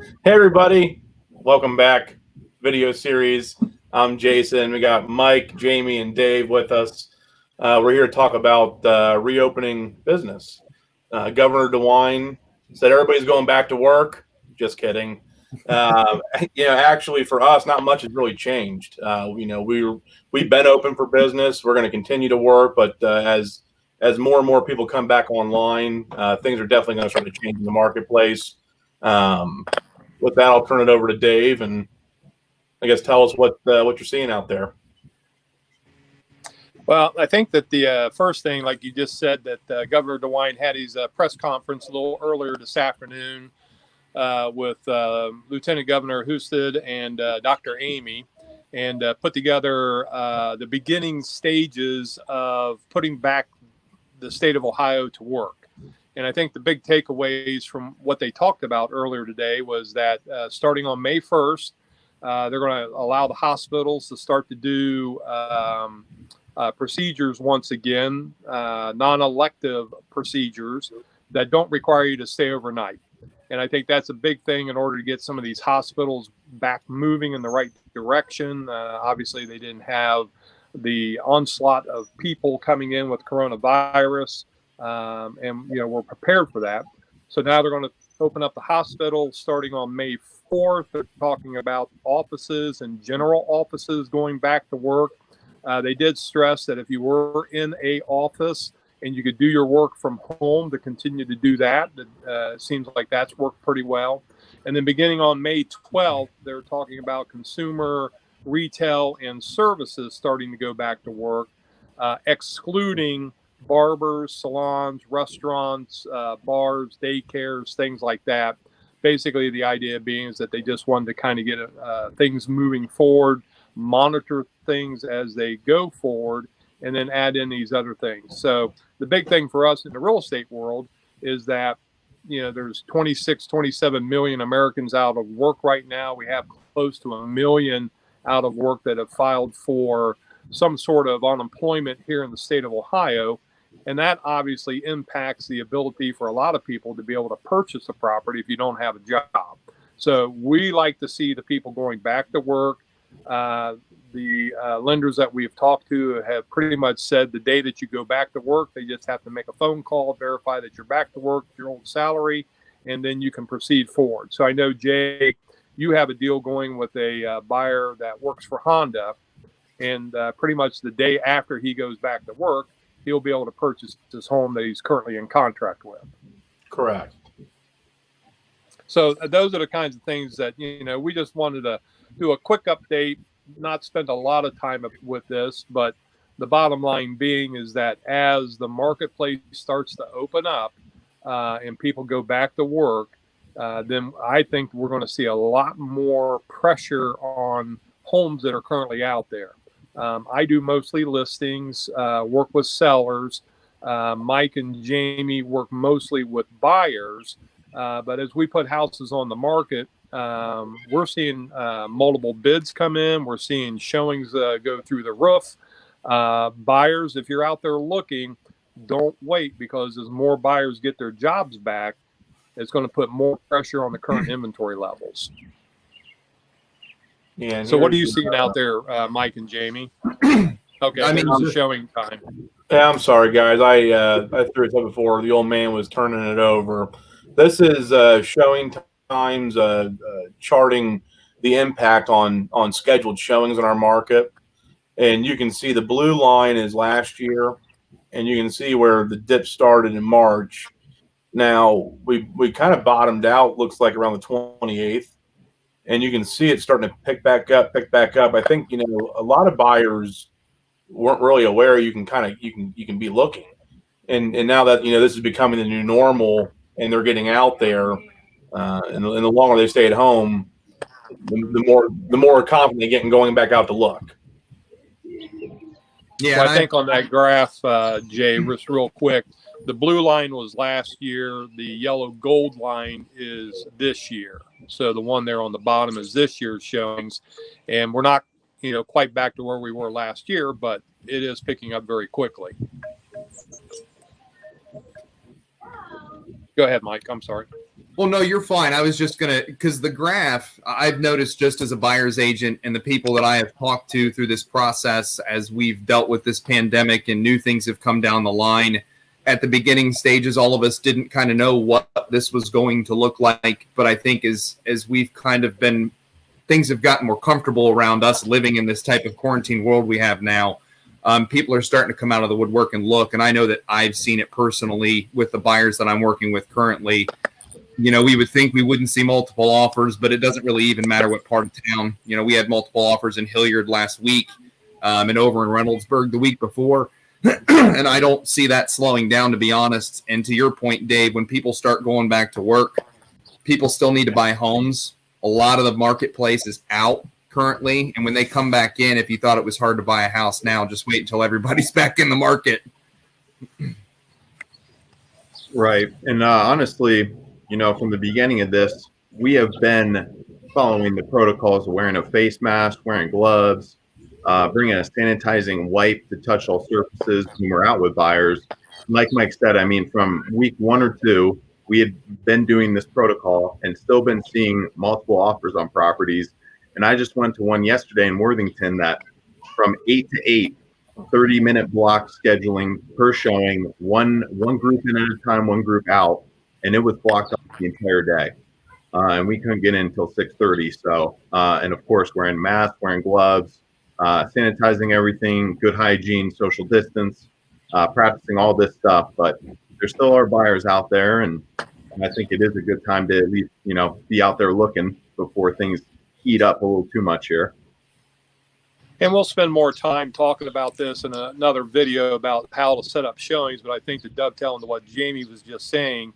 Hey everybody, welcome back. Video series. I'm Jason. We got Mike, Jamie, and Dave with us. We're here to talk about reopening business. Governor DeWine said everybody's going back to work. Just kidding. Uh, actually, for us, not much has really changed. We've been open for business. We're going to continue to work, but as more and more people come back online, things are definitely going to start to change in the marketplace. Um, with that, I'll turn it over to Dave, and I guess tell us what you're seeing out there. Well, I think that the first thing, like you just said, that Governor DeWine had his press conference a little earlier this afternoon with Lieutenant Governor Husted and Dr. Amy, and put together the beginning stages of putting back the state of Ohio to work. And I think the big takeaways from what they talked about earlier today was that starting on May 1st, they're going to allow the hospitals to start to do procedures once again, non-elective procedures that don't require you to stay overnight. And I think that's a big thing in order to get some of these hospitals back moving in the right direction. Obviously, they didn't have the onslaught of people coming in with coronavirus. And we're prepared for that. So now they're going to open up the hospital starting on May 4th. They're talking about offices and general offices going back to work. They did stress that if you were in a office and you could do your work from home, to continue to do that. It seems like that's worked pretty well. And then beginning on May 12th, they're talking about consumer, retail, and services starting to go back to work, excluding barbers, salons, restaurants, bars, daycares, things like that. Basically, the idea being is that they just wanted to kind of get things moving forward, monitor things as they go forward, and then add in these other things. So the big thing for us in the real estate world is that, there's 26, 27 million Americans out of work right now. We have close to 1 million out of work that have filed for some sort of unemployment here in the state of Ohio. And that obviously impacts the ability for a lot of people to be able to purchase a property if you don't have a job. So we like to see the people going back to work. The lenders that we've talked to have pretty much said the day that you go back to work, they just have to make a phone call, verify that you're back to work, your old salary, and then you can proceed forward. So I know, Jay, you have a deal going with a buyer that works for Honda, and pretty much the day after he goes back to work, he'll be able to purchase his home that he's currently in contract with. Correct. So those are the kinds of things that, we just wanted to do a quick update, not spend a lot of time with this, but the bottom line being is that as the marketplace starts to open up and people go back to work, then I think we're going to see a lot more pressure on homes that are currently out there. I do mostly listings, work with sellers. Mike and Jamie work mostly with buyers. But as we put houses on the market, we're seeing multiple bids come in. We're seeing showings go through the roof. Buyers, if you're out there looking, don't wait, because as more buyers get their jobs back, it's going to put more pressure on the current inventory levels. Yeah. So what are you seeing out there, Mike and Jamie? Okay, I mean, it's showing time. Yeah, I'm sorry, guys. I threw it up before. The old man was turning it over. This is showing times, charting the impact on scheduled showings in our market. And you can see the blue line is last year, and you can see where the dip started in March. Now, we kind of bottomed out, looks like around the 28th. And you can see it starting to pick back up. I think, a lot of buyers weren't really aware you can be looking. And now that, this is becoming the new normal and they're getting out there, and the longer they stay at home, the more confident they get in going back out to look. Yeah, well, I think on that graph, Jay, just real quick, the blue line was last year. The yellow gold line is this year. So the one there on the bottom is this year's showings. And we're not, quite back to where we were last year, but it is picking up very quickly. Go ahead, Mike. I'm sorry. Well, no, you're fine. I was just going to, because the graph, I've noticed just as a buyer's agent and the people that I have talked to through this process as we've dealt with this pandemic and new things have come down the line. At the beginning stages, all of us didn't kind of know what this was going to look like. But I think as we've kind of been, things have gotten more comfortable around us living in this type of quarantine world we have now. People are starting to come out of the woodwork and look. And I know that I've seen it personally with the buyers that I'm working with currently. You know, we would think we wouldn't see multiple offers, but it doesn't really even matter what part of town. You know, we had multiple offers in Hilliard last week and over in Reynoldsburg the week before. And I don't see that slowing down, to be honest. And to your point, Dave, when people start going back to work, people still need to buy homes. A lot of the marketplace is out currently. And when they come back in, if you thought it was hard to buy a house now, just wait until everybody's back in the market. Right. And honestly, you know, from the beginning of this, we have been following the protocols of wearing a face mask, wearing gloves, bringing a sanitizing wipe to touch all surfaces when we're out with buyers. Like Mike said, I mean, from week 1 or 2, we had been doing this protocol and still been seeing multiple offers on properties. And I just went to one yesterday in Worthington that from 8 to 8, 30-minute block scheduling per showing, one group in at a time, one group out. And it was blocked off the entire day. And we couldn't get in until 6:30. So, and of course, wearing masks, wearing gloves, sanitizing everything, good hygiene, social distance, practicing all this stuff. But there still are buyers out there. And I think it is a good time to at least, you know, be out there looking before things heat up a little too much here. And we'll spend more time talking about this in another video about how to set up showings. But I think to dovetail into what Jamie was just saying,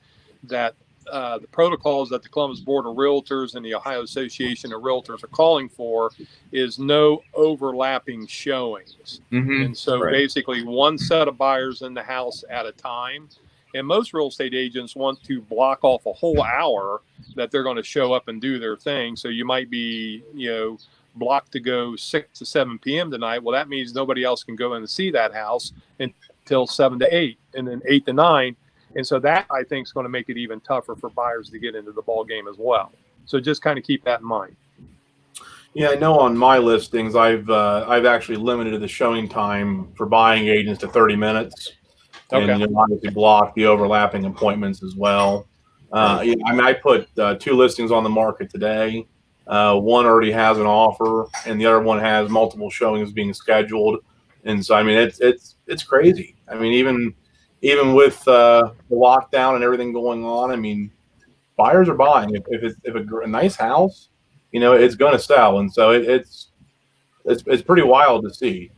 that the protocols that the Columbus Board of Realtors and the Ohio Association of Realtors are calling for is no overlapping showings. Mm-hmm. And so basically one set of buyers in the house at a time. And most real estate agents want to block off a whole hour that they're going to show up and do their thing. So you might be, you know, blocked to go 6 to 7 p.m. tonight. Well, that means nobody else can go in and see that house until 7 to 8 and then 8 to 9. And so that, I think, is going to make it even tougher for buyers to get into the ball game as well. So just kind of keep that in mind. Yeah, I know on my listings, I've actually limited the showing time for buying agents to 30 minutes. Okay. And obviously block the overlapping appointments as well. I mean, I put 2 listings on the market today. One already has an offer, and the other one has multiple showings being scheduled. And so, I mean, it's crazy. I mean, even with the lockdown and everything going on, I mean, buyers are buying. If it's a nice house, you know, it's going to sell, and so it's pretty wild to see.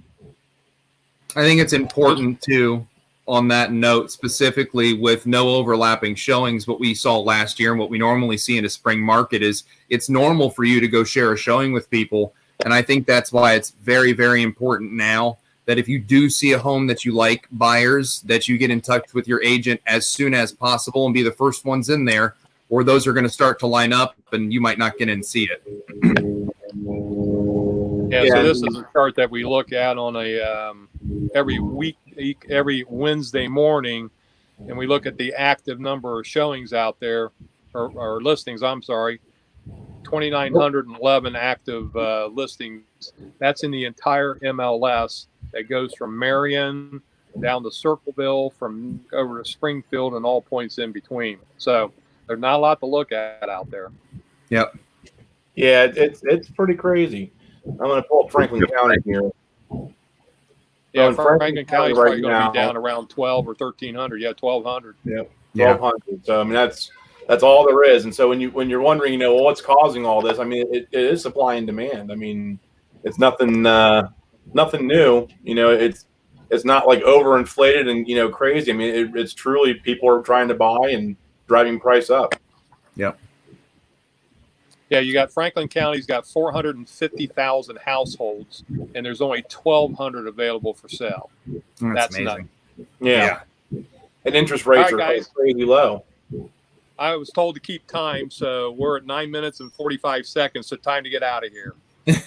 I think it's important too, on that note, specifically with no overlapping showings. What we saw last year and what we normally see in a spring market is it's normal for you to go share a showing with people, and I think that's why it's very, very important now that if you do see a home that you like, buyers, that you get in touch with your agent as soon as possible and be the first ones in there, or those are going to start to line up and you might not get in and see it. So this is a chart that we look at on a every Wednesday morning, and we look at the active number of showings out there, or listings, I'm sorry, 2,911 active listings. That's in the entire MLS. That goes from Marion down to Circleville, from over to Springfield, and all points in between. So there's not a lot to look at out there. Yep. Yeah, it's pretty crazy. I'm going to pull up Franklin County here. Yeah, Franklin County is probably going to be down around 12 or 1,300. Yeah, 1,200. Yep, 1,200. So I mean, that's all there is. And so when you're wondering, you know, well, what's causing all this? I mean, it is supply and demand. I mean, it's nothing new. You know, it's not like overinflated and, you know, crazy. I mean, it's truly people are trying to buy and driving price up. Yep. Yeah, you got Franklin County's got 450,000 households, and there's only 1,200 available for sale. That's amazing. Yeah. And interest rates are crazy low. I was told to keep time, so we're at 9 minutes and 45 seconds. So time to get out of here.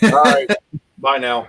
All right. Bye now.